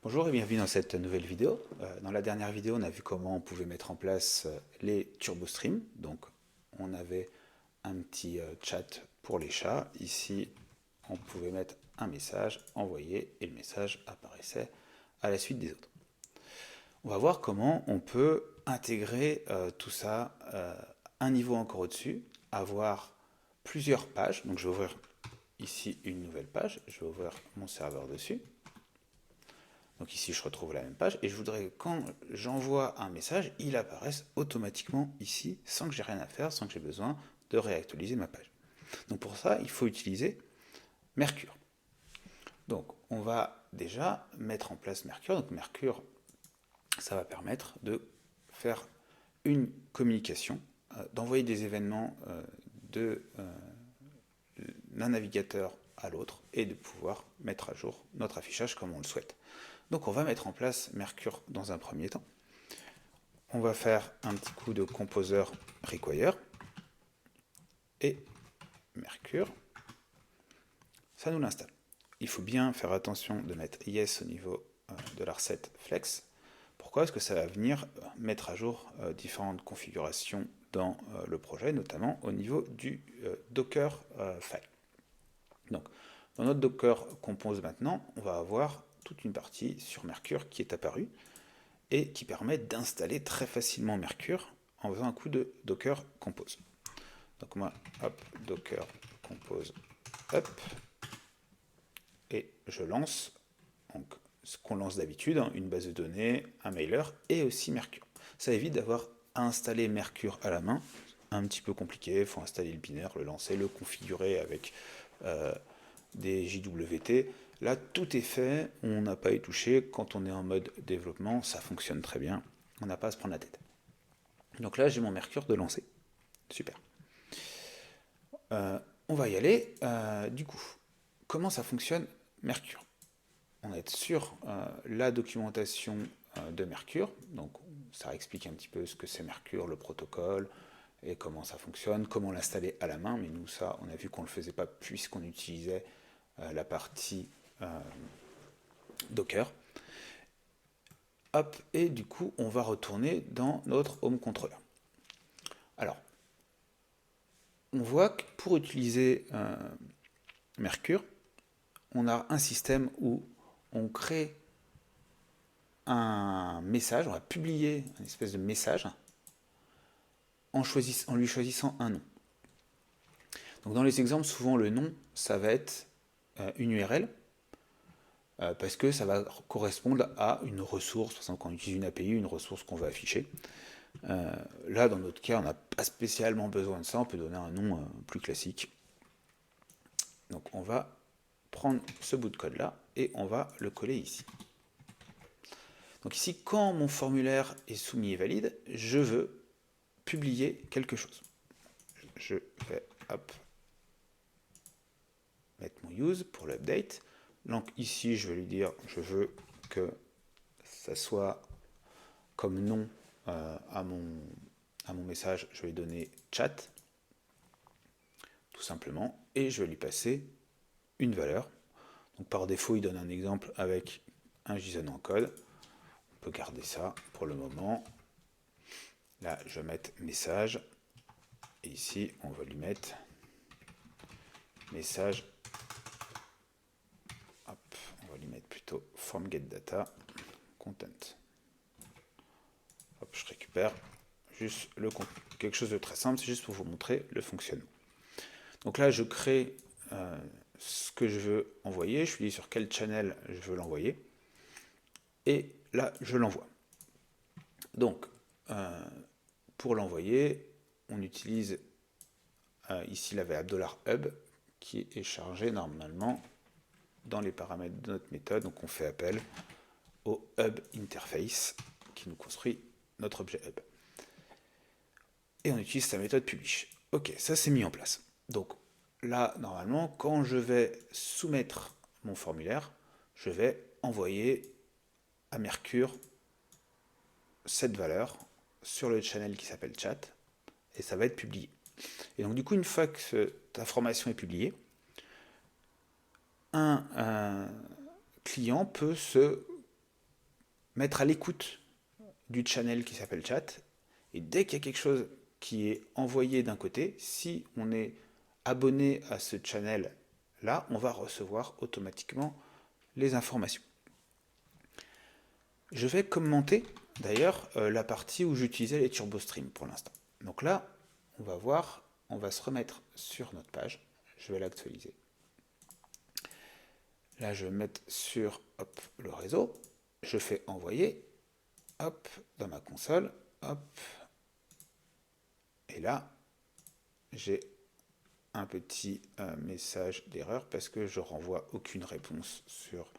Bonjour et bienvenue dans cette nouvelle vidéo. Dans la dernière vidéo, on a vu comment on pouvait mettre en place les TurboStream. Donc, on avait un petit chat pour les chats. Ici, on pouvait mettre un message, envoyer, et le message apparaissait à la suite des autres. On va voir comment on peut intégrer tout ça un niveau encore au-dessus, avoir plusieurs pages. Donc, je vais ouvrir ici une nouvelle page. Je vais ouvrir mon serveur dessus. Donc ici, je retrouve la même page et je voudrais que quand j'envoie un message, il apparaisse automatiquement ici sans que j'ai rien à faire, sans que j'ai besoin de réactualiser ma page. Donc pour ça, il faut utiliser Mercure. Donc on va déjà mettre en place Mercure. Donc Mercure, ça va permettre de faire une communication, d'envoyer des événements d'un navigateur à l'autre et de pouvoir mettre à jour notre affichage comme on le souhaite. Donc on va mettre en place Mercure dans un premier temps. On va faire un petit coup de composer require et Mercure, ça nous l'installe. Il faut bien faire attention de mettre yes au niveau de la recette flex. Pourquoi? Parce que ça va venir mettre à jour différentes configurations dans le projet, notamment au niveau du Docker file. Donc, dans notre Docker Compose maintenant, on va avoir toute une partie sur Mercure qui est apparue et qui permet d'installer très facilement Mercure en faisant un coup de Docker Compose. Donc moi, hop, Docker Compose, hop, et je lance donc, ce qu'on lance d'habitude, hein, une base de données, un mailer et aussi Mercure. Ça évite d'avoir à installer Mercure à la main, un petit peu compliqué, il faut installer le binaire, le lancer, le configurer avec des JWT. Là, tout est fait, on n'a pas y touché. Quand on est en mode développement, ça fonctionne très bien. On n'a pas à se prendre la tête. Donc là, j'ai mon Mercure de lancer. Super. On va y aller. Du coup, comment ça fonctionne Mercure? On va être sur la documentation de Mercure. Donc, ça explique un petit peu ce que c'est Mercure, le protocole, et comment ça fonctionne, comment l'installer à la main. Mais nous, ça, on a vu qu'on ne le faisait pas puisqu'on utilisait la partie Docker. Hop, et du coup, on va retourner dans notre Home Controller. Alors, on voit que pour utiliser Mercure, on a un système où on crée un message, on va publier une espèce de message en lui choisissant un nom. Donc dans les exemples, souvent le nom, ça va être une URL, parce que ça va correspondre à une ressource. Par exemple, quand on utilise une API, une ressource qu'on va afficher. Là, dans notre cas, on n'a pas spécialement besoin de ça, on peut donner un nom plus classique. Donc on va prendre ce bout de code là et on va le coller ici. Donc ici, quand mon formulaire est soumis et valide, je veux publier quelque chose. Je vais hop, mettre mon use pour l'update. Donc ici, je vais lui dire, je veux que ça soit comme nom à mon message, je vais lui donner chat, tout simplement, et je vais lui passer une valeur. Donc par défaut, il donne un exemple avec un JSON encode. On peut garder ça pour le moment. Là, je vais mettre message. Et ici, on va lui mettre message. Hop, on va lui mettre plutôt from get data content. Hop, je récupère juste quelque chose de très simple, c'est juste pour vous montrer le fonctionnement. Donc là, je crée ce que je veux envoyer, je lui dis sur quel channel je veux l'envoyer, et là, je l'envoie. Donc, pour l'envoyer, on utilise ici la variable $hub qui est chargée normalement dans les paramètres de notre méthode. Donc, on fait appel au hub interface qui nous construit notre objet hub. Et on utilise sa méthode publish. Ok, ça c'est mis en place. Donc là, normalement, quand je vais soumettre mon formulaire, je vais envoyer à Mercure cette valeur sur le channel qui s'appelle chat et ça va être publié. Et donc du coup, une fois que cette information est publiée, un client peut se mettre à l'écoute du channel qui s'appelle chat. Et dès qu'il y a quelque chose qui est envoyé d'un côté, si on est abonné à ce channel là, on va recevoir automatiquement les informations. Je vais commenter d'ailleurs la partie où j'utilisais les TurboStream pour l'instant. Donc là, on va voir, on va se remettre sur notre page. Je vais l'actualiser. Là, je vais mettre sur hop, le réseau. Je fais envoyer. Hop, dans ma console. Hop. Et là, j'ai un petit message d'erreur parce que je renvoie aucune réponse sur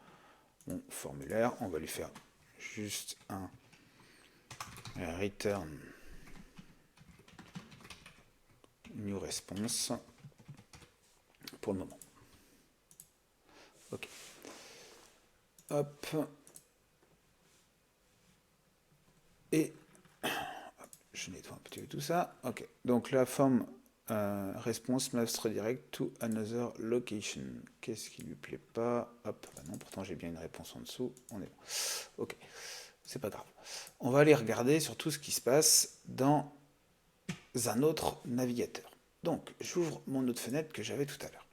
mon formulaire. On va lui faire juste un return new response pour le moment. Ok. Hop. Et je nettoie un petit peu tout ça. Ok. Donc la forme response must redirect to another location. Qu'est-ce qui lui plaît pas? Hop. Bah non, pourtant j'ai bien une réponse en dessous. On est bon. Ok. C'est pas grave. On va aller regarder surtout ce qui se passe dans un autre navigateur. Donc, j'ouvre mon autre fenêtre que j'avais tout à l'heure.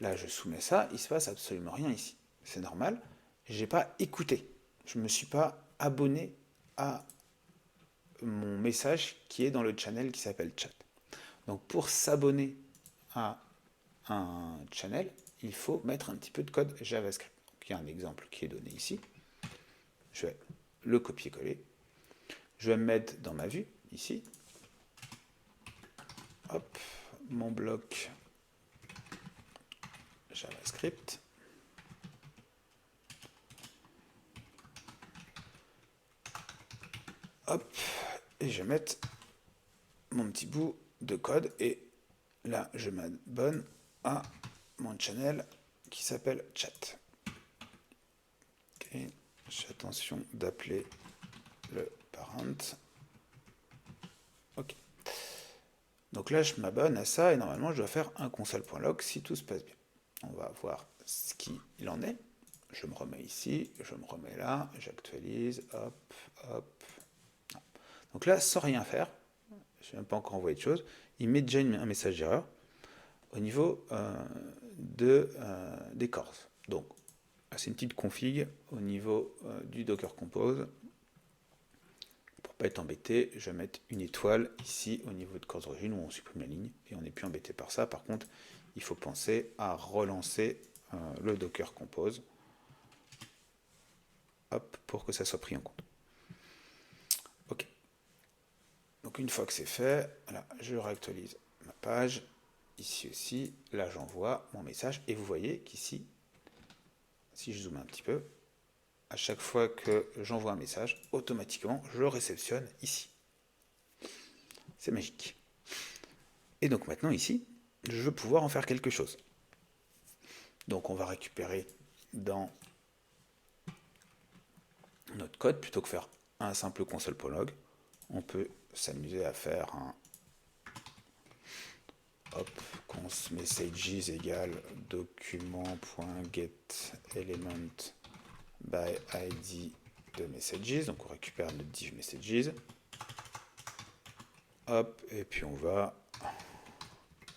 Là, je soumets ça, il ne se passe absolument rien ici. C'est normal, je n'ai pas écouté. Je ne me suis pas abonné à mon message qui est dans le channel qui s'appelle chat. Donc, pour s'abonner à un channel, il faut mettre un petit peu de code JavaScript. Donc, il y a un exemple qui est donné ici. Je vais le copier-coller. Je vais me mettre dans ma vue, ici. Hop, mon bloc JavaScript. Hop, et je vais mettre mon petit bout de code. Et là, je m'abonne à mon channel qui s'appelle chat. Okay. J'ai attention d'appeler le parent. Ok. Donc là, je m'abonne à ça et normalement, je dois faire un console.log si tout se passe bien. On va voir ce qu'il en est. Je me remets ici, je me remets là, j'actualise, hop, hop. Donc là, sans rien faire, je n'ai même pas encore envoyé de choses, il met déjà un message d'erreur au niveau des cores. Donc, c'est une petite config au niveau du Docker Compose. Pour pas être embêté, je vais mettre une étoile ici au niveau de cores d'origine où on supprime la ligne et on n'est plus embêté par ça. Par contre, il faut penser à relancer le Docker Compose, hop, pour que ça soit pris en compte. Ok. Donc une fois que c'est fait, là, je réactualise ma page. Ici aussi, là j'envoie mon message. Et vous voyez qu'ici, si je zoome un petit peu, à chaque fois que j'envoie un message, automatiquement, je le réceptionne ici. C'est magique. Et donc maintenant ici, je veux pouvoir en faire quelque chose. Donc on va récupérer dans notre code, plutôt que faire un simple console.log, on peut s'amuser à faire un hop, const messages égale document.getElement by id de messages. Donc on récupère notre div messages. Hop, et puis on va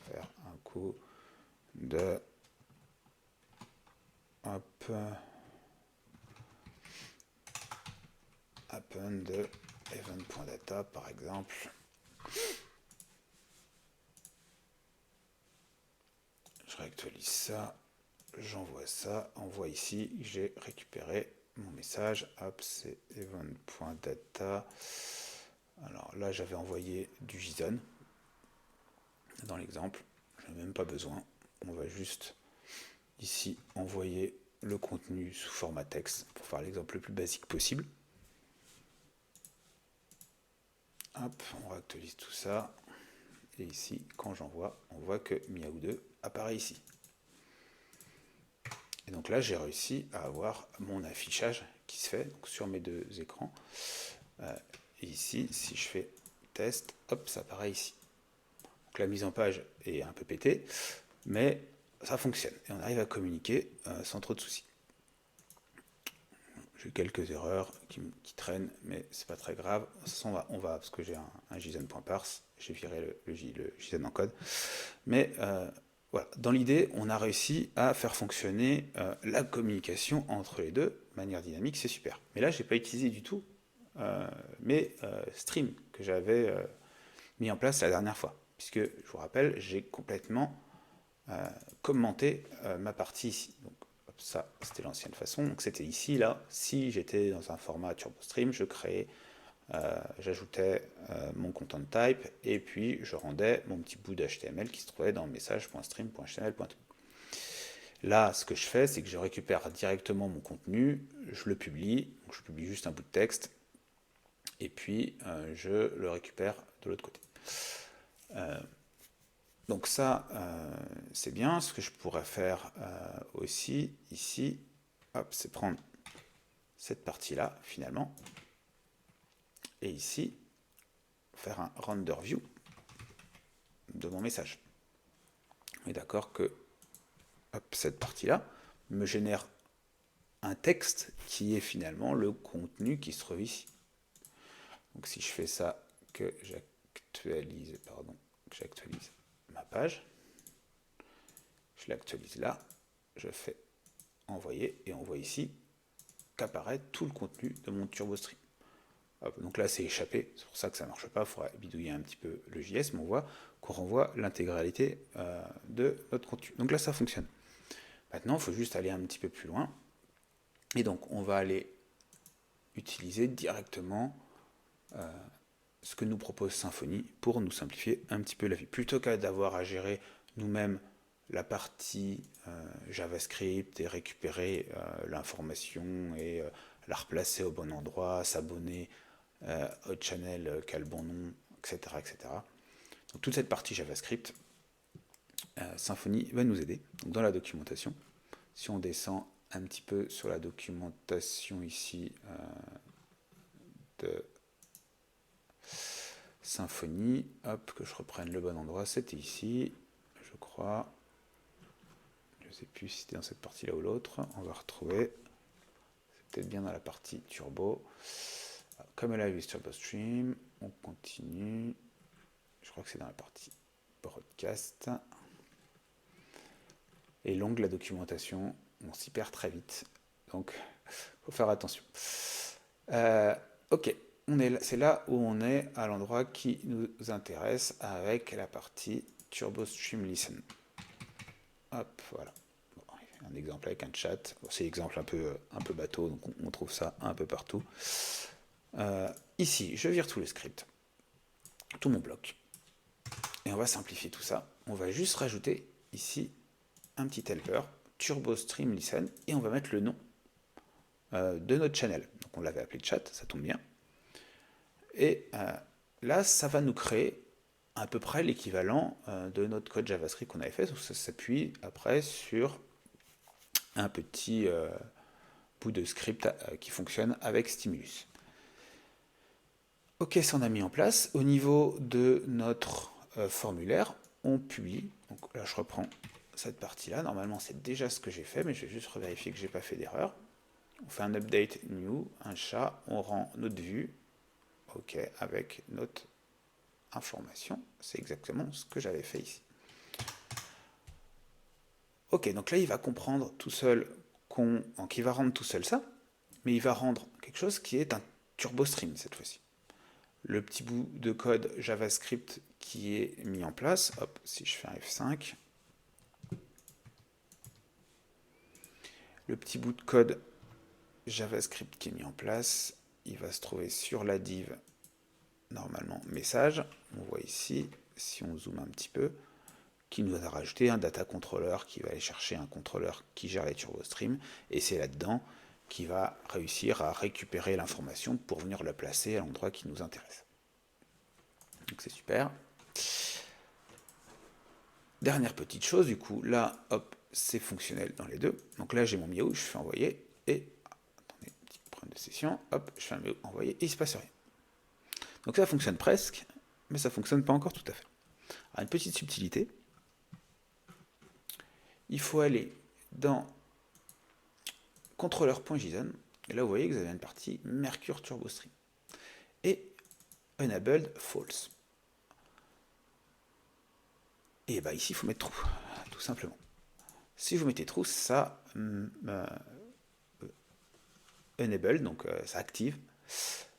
faire un coup de hop append de event.data par exemple. Je réactualise ça, j'envoie ça, on voit ici, j'ai récupéré mon message, hop, c'est event.data. Alors là, j'avais envoyé du JSON dans l'exemple, je n'ai même pas besoin, on va juste ici envoyer le contenu sous format texte pour faire l'exemple le plus basique possible. Hop, on réactualise tout ça. Et ici, quand j'envoie, on voit que Miaou2 apparaît ici. Et donc là, j'ai réussi à avoir mon affichage qui se fait donc sur mes deux écrans. Et ici, si je fais test, hop, ça apparaît ici. Donc la mise en page est un peu pétée, mais ça fonctionne. Et on arrive à communiquer sans trop de soucis. j'ai quelques erreurs qui traînent, mais c'est pas très grave. De toute façon, on va parce que j'ai un JSON.parse, j'ai viré le JSON en code. Mais voilà, dans l'idée, on a réussi à faire fonctionner la communication entre les deux de manière dynamique, c'est super. Mais là, j'ai pas utilisé du tout mes streams que j'avais mis en place la dernière fois, puisque je vous rappelle, j'ai complètement commenté ma partie ici. Donc, ça, c'était l'ancienne façon. Donc, c'était ici, là. Si j'étais dans un format TurboStream, je créais, j'ajoutais mon content type et puis je rendais mon petit bout d'HTML qui se trouvait dans message.stream.html.tout. Là, ce que je fais, c'est que je récupère directement mon contenu, je le publie, donc je publie juste un bout de texte, et puis je le récupère de l'autre côté. Donc ça, c'est bien. Ce que je pourrais faire aussi ici, c'est prendre cette partie-là, finalement, et ici, faire un render view de mon message. On est d'accord que cette partie-là me génère un texte qui est finalement le contenu qui se trouve ici. Donc si je fais ça, que j'actualise ma page, je l'actualise là, je fais envoyer et on voit ici qu'apparaît tout le contenu de mon TurboStream. Donc là c'est échappé, c'est pour ça que ça ne marche pas, il faudra bidouiller un petit peu le JS, mais on voit qu'on renvoie l'intégralité de notre contenu. Donc là ça fonctionne. Maintenant il faut juste aller un petit peu plus loin, et donc on va aller utiliser directement ce que nous propose Symfony pour nous simplifier un petit peu la vie. Plutôt qu'à d'avoir à gérer nous-mêmes la partie JavaScript et récupérer l'information et la replacer au bon endroit, s'abonner au channel qui a le bon nom, etc. etc. Donc toute cette partie JavaScript, Symfony va nous aider. Donc dans la documentation, si on descend un petit peu sur la documentation ici de Symfony, hop, que je reprenne le bon endroit, c'était ici, je crois. Je ne sais plus si c'était dans cette partie-là ou l'autre. On va retrouver. C'est peut-être bien dans la partie turbo. Comme elle a vu TurboStream, on continue. Je crois que c'est dans la partie broadcast. Et l'onglet la documentation, on s'y perd très vite. Donc, il faut faire attention. Ok, c'est là où on est à l'endroit qui nous intéresse avec la partie TurboStream Listen. Hop, voilà. Bon, un exemple avec un chat. Bon, c'est l'exemple un peu bateau, donc on trouve ça un peu partout. Ici, je vire tout le script, tout mon bloc. Et on va simplifier tout ça. On va juste rajouter ici un petit helper, TurboStream Listen, et on va mettre le nom de notre channel. Donc on l'avait appelé chat, ça tombe bien. Et là, ça va nous créer à peu près l'équivalent de notre code JavaScript qu'on avait fait. Donc ça s'appuie après sur un petit bout de script qui fonctionne avec Stimulus. Ok, ça on a mis en place. Au niveau de notre formulaire, on publie. Donc là, je reprends cette partie-là. Normalement, c'est déjà ce que j'ai fait, mais je vais juste revérifier que je n'ai pas fait d'erreur. On fait un update new, un chat, on rend notre vue. Ok, avec notre information. C'est exactement ce que j'avais fait ici. Ok, donc là, il va comprendre tout seul qu'il va rendre tout seul ça, mais il va rendre quelque chose qui est un TurboStream cette fois-ci. Le petit bout de code JavaScript qui est mis en place, hop, si je fais un F5, le petit bout de code JavaScript qui est mis en place, il va se trouver sur la div, normalement, message. On voit ici, si on zoome un petit peu, qui nous a rajouté un data controller qui va aller chercher un contrôleur qui gère les TurboStream, et c'est là-dedans qui va réussir à récupérer l'information pour venir la placer à l'endroit qui nous intéresse. Donc c'est super. Dernière petite chose, du coup, là, hop, c'est fonctionnel dans les deux. Donc là, j'ai mon Miaou, je fais envoyer, et, attendez, petit problème de session, hop, je fais un Miaou, envoyer, et il ne se passe rien. Donc ça fonctionne presque, mais ça ne fonctionne pas encore tout à fait. Alors, une petite subtilité, il faut aller dans contrôleur.json, Et là, vous voyez que vous avez une partie Mercure Turbo Stream. Et Enabled False. Et bah ici, il faut mettre true, tout simplement. Si vous mettez true, ça enable, donc ça active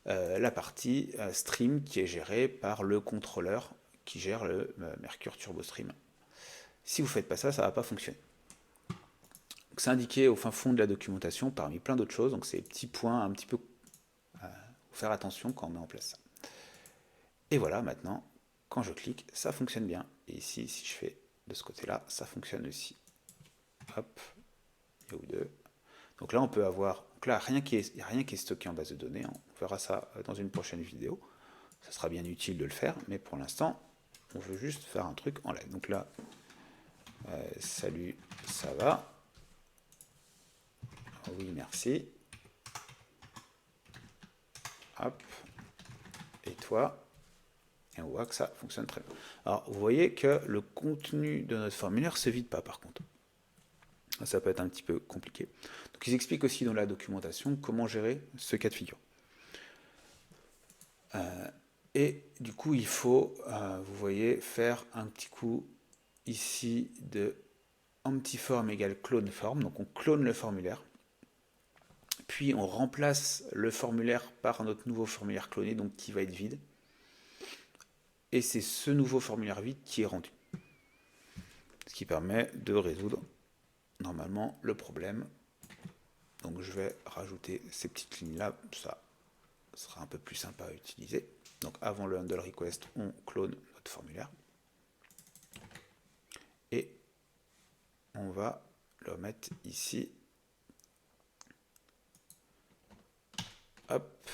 la partie stream qui est gérée par le contrôleur qui gère le Mercure Turbo Stream. Si vous ne faites pas ça, ça ne va pas fonctionner. C'est indiqué au fin fond de la documentation parmi plein d'autres choses, donc c'est des petits points un petit peu faire attention quand on met en place ça. Et voilà, maintenant, quand je clique, ça fonctionne bien. Et ici, si je fais de ce côté-là, ça fonctionne aussi. Hop, il y a ou deux. Donc là, on peut avoir... Donc là, il n'y a rien qui est stocké en base de données. Hein. On verra ça dans une prochaine vidéo. Ça sera bien utile de le faire, mais pour l'instant, on veut juste faire un truc en live. Donc là, salut, ça va? Oui, merci. Hop. Et toi? Et on voit que ça fonctionne très bien. Alors, vous voyez que le contenu de notre formulaire ne se vide pas, par contre. Ça peut être un petit peu compliqué. Donc, ils expliquent aussi dans la documentation comment gérer ce cas de figure. Et du coup, il faut, vous voyez, faire un petit coup ici de empty-form égale clone form. Donc, on clone le formulaire. Puis, on remplace le formulaire par notre nouveau formulaire cloné, donc qui va être vide. Et c'est ce nouveau formulaire vide qui est rendu. Ce qui permet de résoudre normalement le problème. Donc je vais rajouter ces petites lignes-là, ça sera un peu plus sympa à utiliser. Donc avant le handle request, on clone notre formulaire. Et on va le mettre ici. Hop.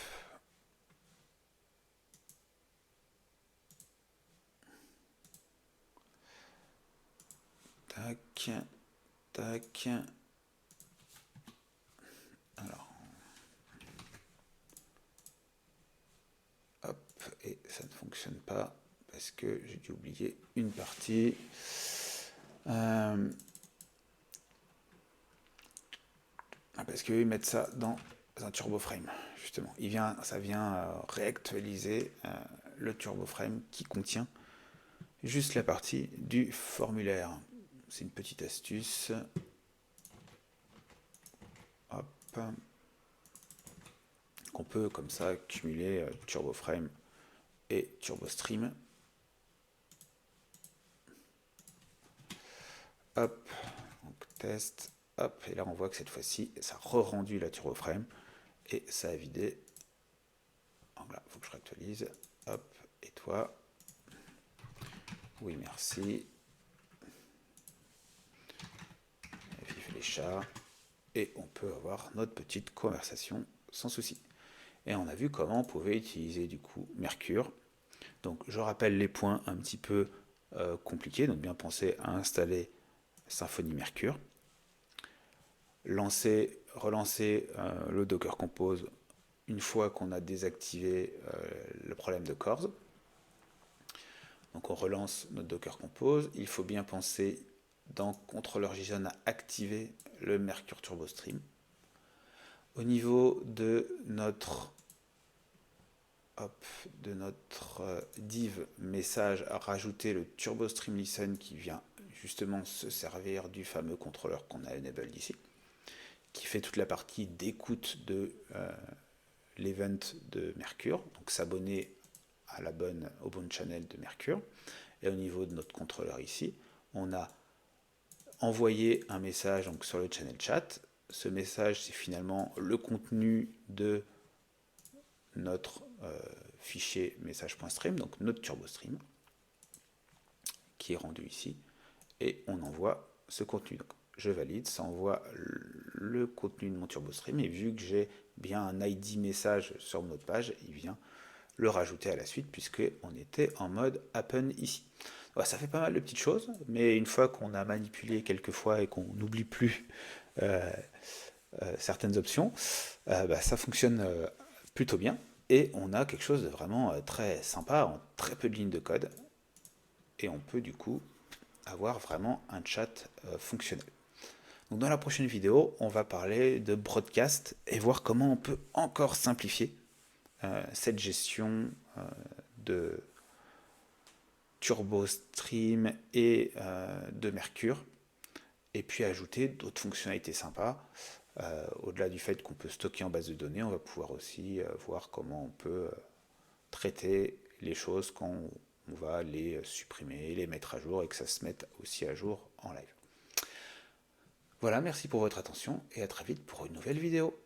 Tac. Tac. Alors. Hop. Et ça ne fonctionne pas parce que j'ai dû oublier une partie. Parce qu'ils mettent ça dans un TurboFrame, justement. Ça vient réactualiser le TurboFrame qui contient juste la partie du formulaire. C'est une petite astuce. Hop. Qu'on peut comme ça cumuler TurboFrame et TurboStream. Hop. Donc test. Hop. Et là on voit que cette fois-ci, ça a re-rendu la TurboFrame et ça a vidé. Donc là, il faut que je réactualise. Hop. Et toi? Oui, merci. Vive les chats. Et on peut avoir notre petite conversation sans souci. Et on a vu comment on pouvait utiliser du coup Mercure. Donc je rappelle les points un petit peu compliqués. Donc bien penser à installer Symfony Mercure. Relancer le Docker Compose une fois qu'on a désactivé le problème de CORS. Donc on relance notre Docker Compose. Il faut bien penser dans contrôleur JSON à activer le Mercure Turbo Stream. Au niveau de notre div message, à rajouter le Turbo Stream Listen qui vient justement se servir du fameux contrôleur qu'on a enabled ici, qui fait toute la partie d'écoute de l'event de Mercure, donc s'abonner au bon channel de Mercure. Et au niveau de notre contrôleur ici, on a envoyé un message donc, sur le channel chat. Ce message, c'est finalement le contenu de notre fichier message.stream, donc notre TurboStream, qui est rendu ici, et on envoie ce contenu. Donc, je valide, ça envoie le contenu de mon TurboStream, et vu que j'ai bien un ID message sur notre page, il vient le rajouter à la suite, puisqu'on était en mode happen ici. Ouais, ça fait pas mal de petites choses, mais une fois qu'on a manipulé quelques fois et qu'on n'oublie plus certaines options, ça fonctionne plutôt bien. Et on a quelque chose de vraiment très sympa, en très peu de lignes de code. Et on peut du coup avoir vraiment un chat fonctionnel. Donc dans la prochaine vidéo, on va parler de broadcast et voir comment on peut encore simplifier cette gestion de TurboStream et de Mercure, et puis ajouter d'autres fonctionnalités sympas. Au-delà du fait qu'on peut stocker en base de données, on va pouvoir aussi voir comment on peut traiter les choses quand on va les supprimer, les mettre à jour et que ça se mette aussi à jour en live. Voilà, merci pour votre attention et à très vite pour une nouvelle vidéo.